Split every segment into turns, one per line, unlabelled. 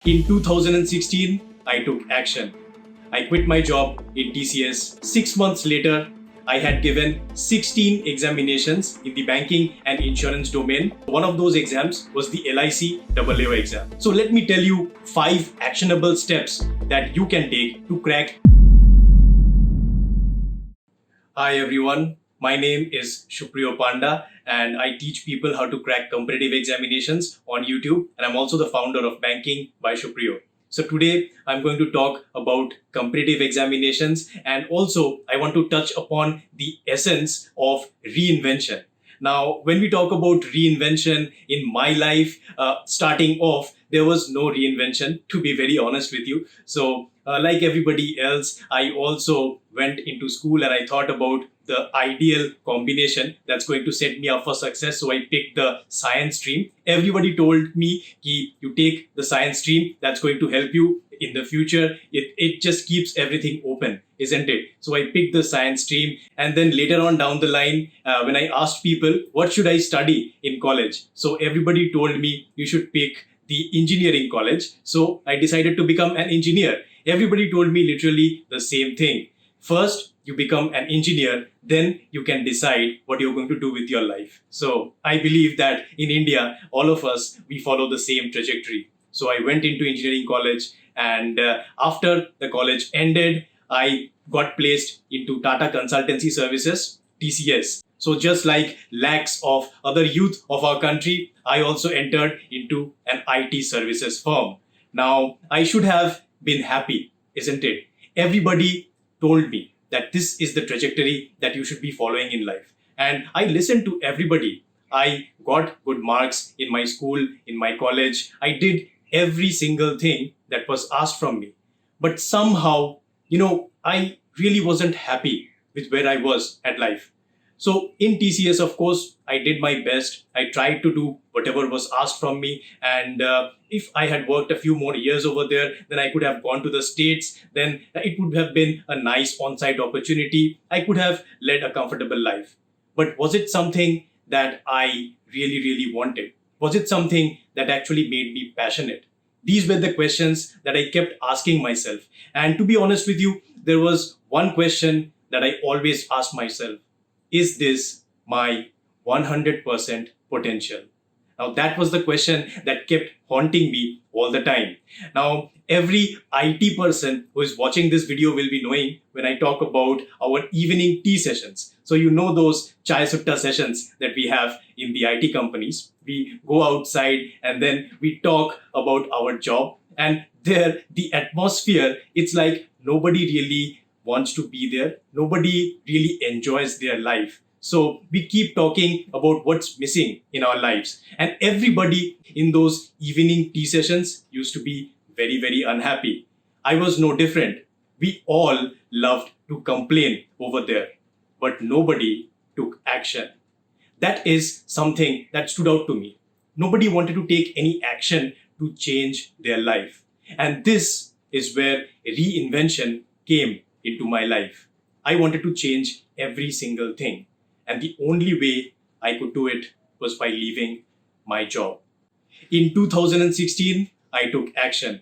In 2016, I took action. I quit my job in TCS. 6 months later, I had given 16 examinations in the banking and insurance domain. One of those exams was the LIC AAO exam. So let me tell you 5 actionable steps that you can take to crack. Hi everyone, my name is Supriyo Panda and I teach people how to crack competitive examinations on YouTube, and I'm also the founder of Banking by Supriyo. So today I'm going to talk about competitive examinations, and also I want to touch upon the essence of reinvention. Now, when we talk about reinvention in my life, starting off, there was no reinvention, to be very honest with you. So, like everybody else, I also went into school and I thought about the ideal combination that's going to set me up for success. So I picked the science stream. Everybody told me, ki, you take the science stream, that's going to help you in the future. It just keeps everything open, isn't it? So I picked the science stream, and then later on down the line, when I asked people, what should I study in college? So everybody told me you should pick the engineering college. So I decided to become an engineer. Everybody told me literally the same thing. First, you become an engineer, then you can decide what you're going to do with your life. So I believe that in India, all of us, we follow the same trajectory. So I went into engineering college, and after the college ended, I got placed into Tata Consultancy Services, TCS. So just like lakhs of other youth of our country, I also entered into an IT services firm. Now, I should have been happy, isn't it? Everybody told me that this is the trajectory that you should be following in life. And I listened to everybody. I got good marks in my school, in my college. I did every single thing that was asked from me. But somehow, I really wasn't happy with where I was at life. So in TCS, of course, I did my best. I tried to do whatever was asked from me. And if I had worked a few more years over there, then I could have gone to the States. Then it would have been a nice on-site opportunity. I could have led a comfortable life. But was it something that I really, really wanted? Was it something that actually made me passionate? These were the questions that I kept asking myself. And to be honest with you, there was one question that I always asked myself. Is this my 100% potential? Now, that was the question that kept haunting me all the time. Now, every IT person who is watching this video will be knowing when I talk about our evening tea sessions. So you know those chai sutta sessions that we have in the IT companies. We go outside and then we talk about our job. And there, the atmosphere, it's like nobody really wants to be there. Nobody really enjoys their life. So we keep talking about what's missing in our lives. And everybody in those evening tea sessions used to be very, very unhappy. I was no different. We all loved to complain over there, but nobody took action. That is something that stood out to me. Nobody wanted to take any action to change their life. And this is where reinvention came into my life. I wanted to change every single thing. And the only way I could do it was by leaving my job. In 2016, I took action.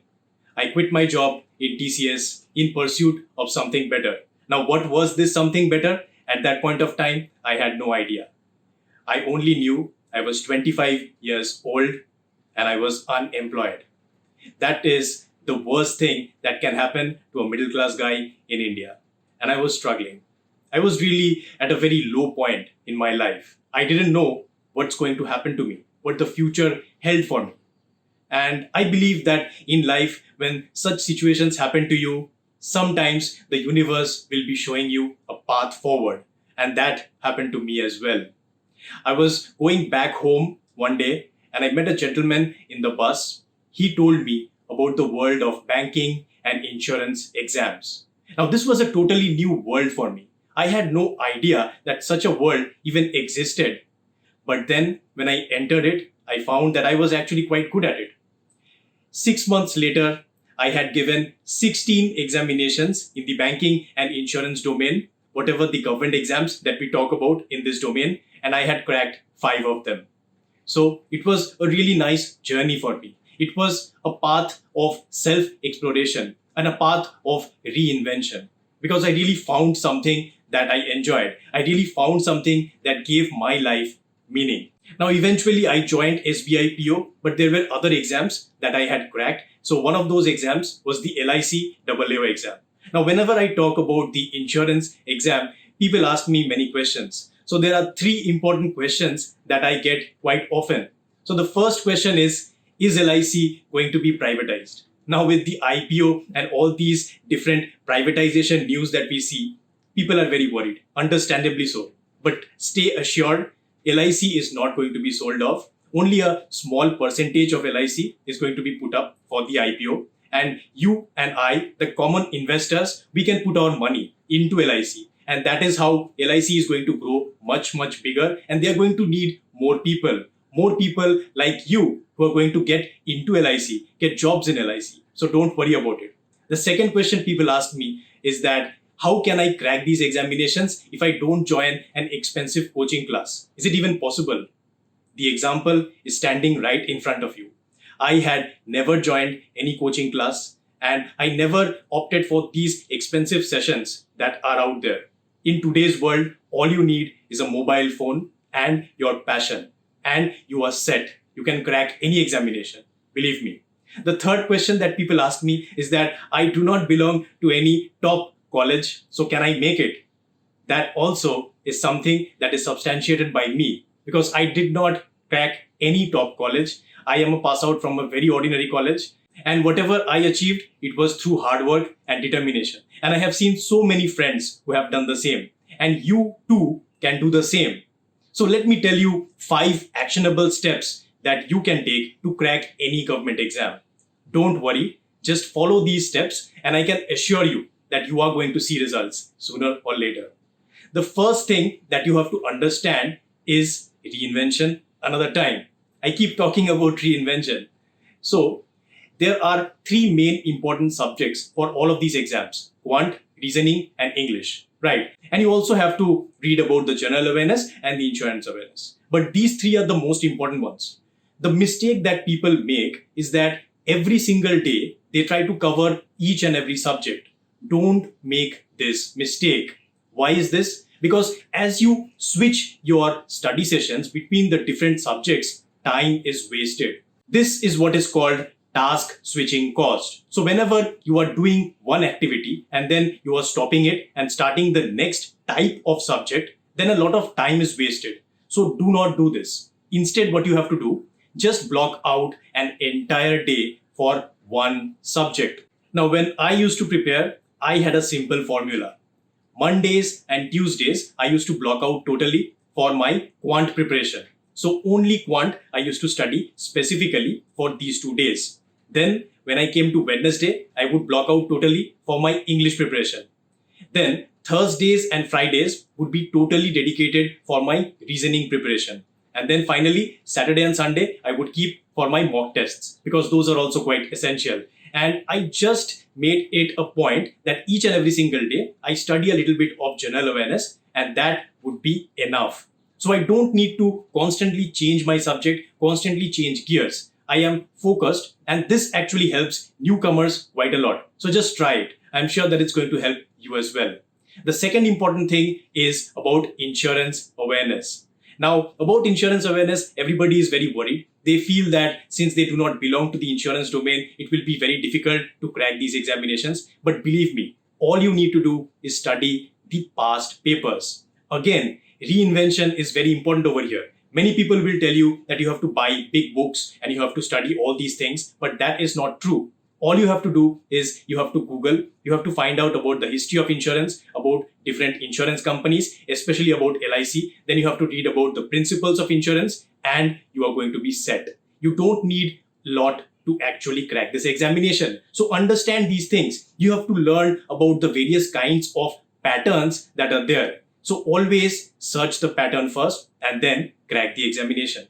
I quit my job in TCS in pursuit of something better. Now, what was this something better? At that point of time, I had no idea. I only knew I was 25 years old and I was unemployed. That is the worst thing that can happen to a middle class guy in India. And I was struggling. I was really at a very low point in my life. I didn't know what's going to happen to me, what the future held for me. And I believe that in life, when such situations happen to you, sometimes the universe will be showing you a path forward. And that happened to me as well. I was going back home one day and I met a gentleman in the bus. He told me about the world of banking and insurance exams. Now, this was a totally new world for me. I had no idea that such a world even existed. But then when I entered it, I found that I was actually quite good at it. 6 months later, I had given 16 examinations in the banking and insurance domain, whatever the government exams that we talk about in this domain, and I had cracked 5 of them. So it was a really nice journey for me. It was a path of self-exploration and a path of reinvention, because I really found something that I enjoyed. I really found something that gave my life meaning. Now, eventually, I joined SBI PO, but there were other exams that I had cracked. So one of those exams was the LIC AAO exam. Now, whenever I talk about the insurance exam, people ask me many questions. So there are three important questions that I get quite often. So the first question is LIC going to be privatized? Now, with the IPO and all these different privatization news that we see, people are very worried, understandably so. But stay assured, LIC is not going to be sold off. Only a small percentage of LIC is going to be put up for the IPO. And you and I, the common investors, we can put our money into LIC. And that is how LIC is going to grow much, much bigger. And they are going to need more people like you who are going to get into LIC, get jobs in LIC. So don't worry about it. The second question people ask me is that, how can I crack these examinations if I don't join an expensive coaching class? Is it even possible? The example is standing right in front of you. I had never joined any coaching class, and I never opted for these expensive sessions that are out there. In today's world, all you need is a mobile phone and your passion, and you are set. You can crack any examination. Believe me. The third question that people ask me is that I do not belong to any top college, so can I make it? That also is something that is substantiated by me, because I did not crack any top college. I am a pass out from a very ordinary college, and whatever I achieved, it was through hard work and determination. And I have seen so many friends who have done the same, and you too can do the same. So let me tell you 5 actionable steps that you can take to crack any government exam. Don't worry, just follow these steps, and I can assure you that you are going to see results sooner or later. The first thing that you have to understand is reinvention another time. I keep talking about reinvention. So there are 3 main important subjects for all of these exams: quant, reasoning, and English, right? And you also have to read about the general awareness and the insurance awareness. But these 3 are the most important ones. The mistake that people make is that every single day they try to cover each and every subject. Don't make this mistake. Why is this? Because as you switch your study sessions between the different subjects, time is wasted. This is what is called task switching cost. So whenever you are doing one activity and then you are stopping it and starting the next type of subject, then a lot of time is wasted. So do not do this. Instead, what you have to do, just block out an entire day for one subject. Now, when I used to prepare, I had a simple formula. Mondays and Tuesdays, I used to block out totally for my quant preparation. So only quant I used to study specifically for these 2 days. Then when I came to Wednesday, I would block out totally for my English preparation. Then Thursdays and Fridays would be totally dedicated for my reasoning preparation. And then finally, Saturday and Sunday, I would keep for my mock tests, because those are also quite essential. And I just made it a point that each and every single day, I study a little bit of general awareness, and that would be enough. So I don't need to constantly change my subject, constantly change gears. I am focused, and this actually helps newcomers quite a lot. So just try it. I'm sure that it's going to help you as well. The second important thing is about insurance awareness. Now, about insurance awareness, everybody is very worried. They feel that since they do not belong to the insurance domain, it will be very difficult to crack these examinations. But believe me, all you need to do is study the past papers. Again, reinvention is very important over here. Many people will tell you that you have to buy big books and you have to study all these things, but that is not true. All you have to do is you have to Google, you have to find out about the history of insurance, about different insurance companies, especially about LIC. Then you have to read about the principles of insurance, and you are going to be set. You don't need a lot to actually crack this examination. So understand these things. You have to learn about the various kinds of patterns that are there. So always search the pattern first and then crack the examination.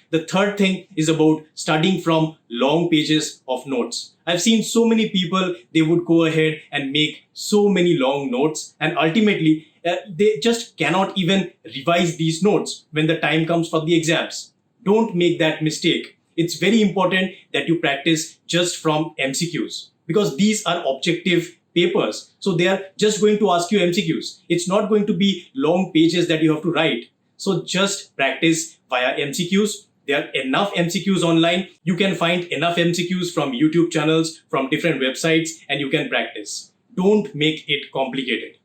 The third thing is about studying from long pages of notes. I've seen so many people, they would go ahead and make so many long notes, and ultimately they just cannot even revise these notes when the time comes for the exams. Don't make that mistake. it's very important that you practice just from MCQs, because these are objective papers. So they are just going to ask you MCQs. It's not going to be long pages that you have to write. So just practice via MCQs. There are enough MCQs online. You can find enough MCQs from YouTube channels, from different websites, and you can practice. Don't make it complicated.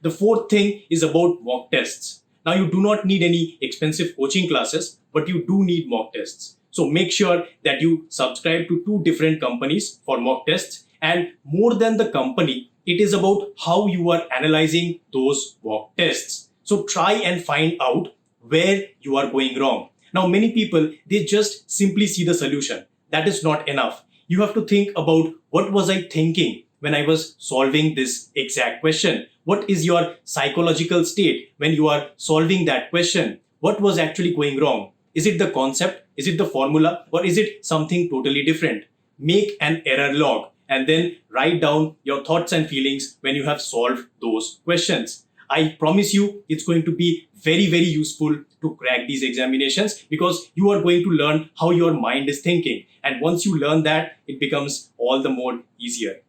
The fourth thing is about mock tests. Now, you do not need any expensive coaching classes, but you do need mock tests. So make sure that you subscribe to 2 different companies for mock tests. And more than the company, it is about how you are analyzing those mock tests. So try and find out where you are going wrong. Now, many people, they just simply see the solution. That is not enough. You have to think about, what was I thinking when I was solving this exact question? What is your psychological state when you are solving that question? What was actually going wrong? Is it the concept? Is it the formula? Or is it something totally different? Make an error log and then write down your thoughts and feelings when you have solved those questions. I promise you, it's going to be very, very useful to crack these examinations, because you are going to learn how your mind is thinking. And once you learn that, it becomes all the more easier.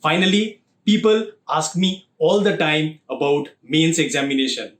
Finally, people ask me all the time about mains examination.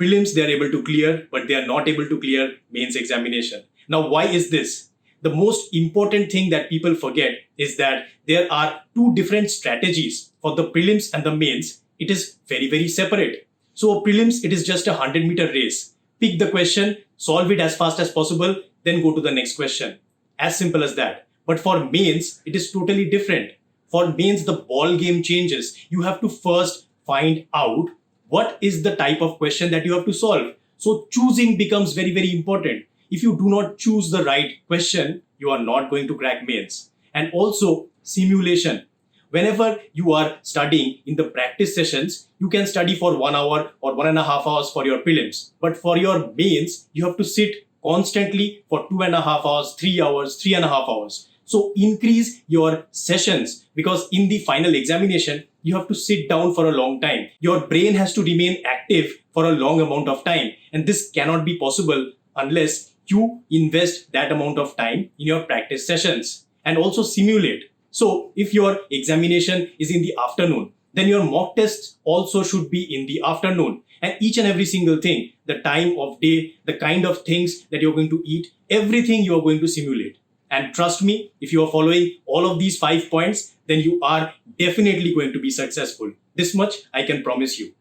Prelims they are able to clear, but they are not able to clear mains examination. Now, why is this? The most important thing that people forget is that there are 2 different strategies for the prelims and the mains. It is very, very separate. So prelims, it is just a 100-meter race. Pick the question, solve it as fast as possible, then go to the next question. As simple as that. But for mains, it is totally different. For mains, the ball game changes. You have to first find out what is the type of question that you have to solve. So choosing becomes very, very important. If you do not choose the right question, you are not going to crack mains. And also simulation. Whenever you are studying in the practice sessions, you can study for 1 hour or 1.5 hours for your prelims. But for your mains, you have to sit constantly for 2.5 hours, 3 hours, 3.5 hours. So increase your sessions, because in the final examination, you have to sit down for a long time. Your brain has to remain active for a long amount of time. And this cannot be possible unless you invest that amount of time in your practice sessions. And also simulate. So if your examination is in the afternoon, then your mock tests also should be in the afternoon. And each and every single thing, the time of day, the kind of things that you're going to eat, everything you are going to simulate. And trust me, if you are following all of these 5 points, then you are definitely going to be successful. This much I can promise you.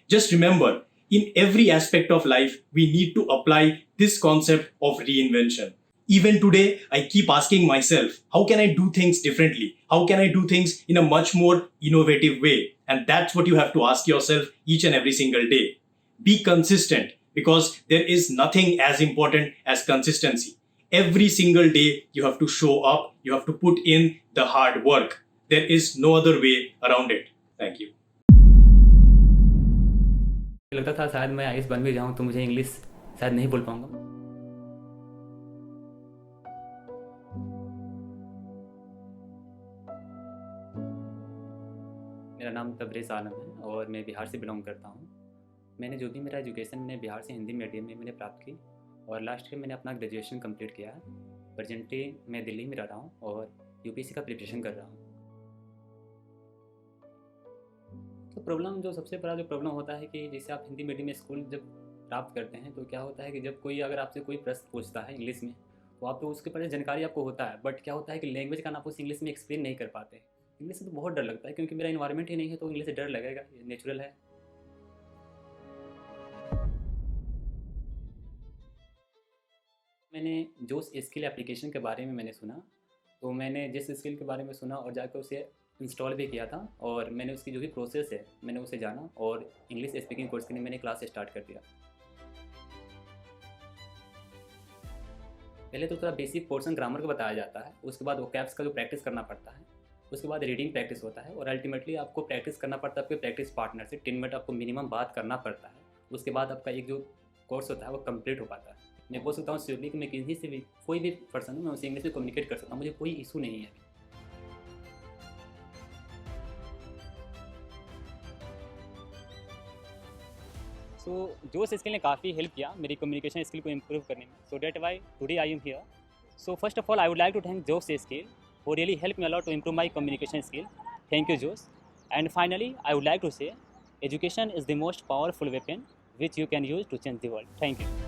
Just remember, in every aspect of life, we need to apply this concept of reinvention. Even today, I keep asking myself, how can I do things differently? How can I do things in a much more innovative way? And that's what you have to ask yourself each and every single day. Be consistent, because there is nothing as important as consistency. Every single day, you have to show up. You have to put in the hard work. There is no other way around it. Thank you.
लगता था शायद मैं IAS बन भी जाऊं तो मुझे English शायद नहीं बोल पाऊंगा। मेरा नाम तबरेज़ आलम है और मैं बिहार से बिलोंग करता हूं। मैंने जो भी मेरा एजुकेशन मैंने बिहार से हिंदी मीडियम में मैंने प्राप्त की और लास्ट ईयर मैंने अपना ग्रेजुएशन कंप्लीट किया है। प्रेजेंटली मैं दिल्ली में रह रहा हूं और यूपीएससी का प्रिपरेशन कर रहा हूं। तो प्रॉब्लम जो सबसे बड़ा जो प्रॉब्लम होता है कि जैसे आप हिंदी मीडियम में स्कूल जब प्राप्त करते हैं तो क्या होता है कि जब कोई अगर आपसे कोई प्रश्न पूछता है इंग्लिश में तो आप तो उसके बारे में जानकारी आपको होता है, बट क्या होता है कि लैंग्वेज का आप उस इंग्लिश में एक्सप्लेन नहीं कर पाते। इंग्लिश से तो बहुत डर लगता है क्योंकि मेरा इन्वायरमेंट ही नहीं है, तो इंग्लिश से डर लगेगा, ये नेचुरल है। मैंने जो स्किल एप्लीकेशन के बारे में मैंने सुना, तो मैंने जिस स्किल के बारे में सुना और जाकर उसे इंस्टॉल भी किया था और मैंने उसकी जो भी प्रोसेस है मैंने उसे जाना और इंग्लिश स्पीकिंग कोर्स के लिए मैंने क्लास स्टार्ट कर दिया। पहले तो थोड़ा बेसिक पोर्शन ग्रामर का बताया जाता है, उसके बाद वोकैब्स का जो प्रैक्टिस करना पड़ता है, उसके बाद रीडिंग प्रैक्टिस होता है और अल्टीमेटली आपको प्रैक्टिस करना पड़ता है आपके प्रैक्टिस पार्टनर से। 10 मिनट आपको मिनिमम बात करना पड़ता है, उसके बाद आपका एक जो कोर्स होता है वो कंप्लीट हो पाता है। मैं बोल सकता हूँ श्योरली कि मैं किसी से भी कोई भी पर्सन हूँ मैं उसे इंग्लिश में कम्युनिकेट कर सकता हूँ, मुझे कोई इशू नहीं है। सो जो स्किल ने काफ़ी हेल्प किया मेरी कम्युनिकेशन स्किल को इम्प्रूव करने में। So that why today I am here So first of all, I would like to thank Josh Skill, who really helped me a lot to improve my communication skill. Thank you, Josh. And finally, I would like to say, education is the most powerful weapon which you can use to change the world. Thank you.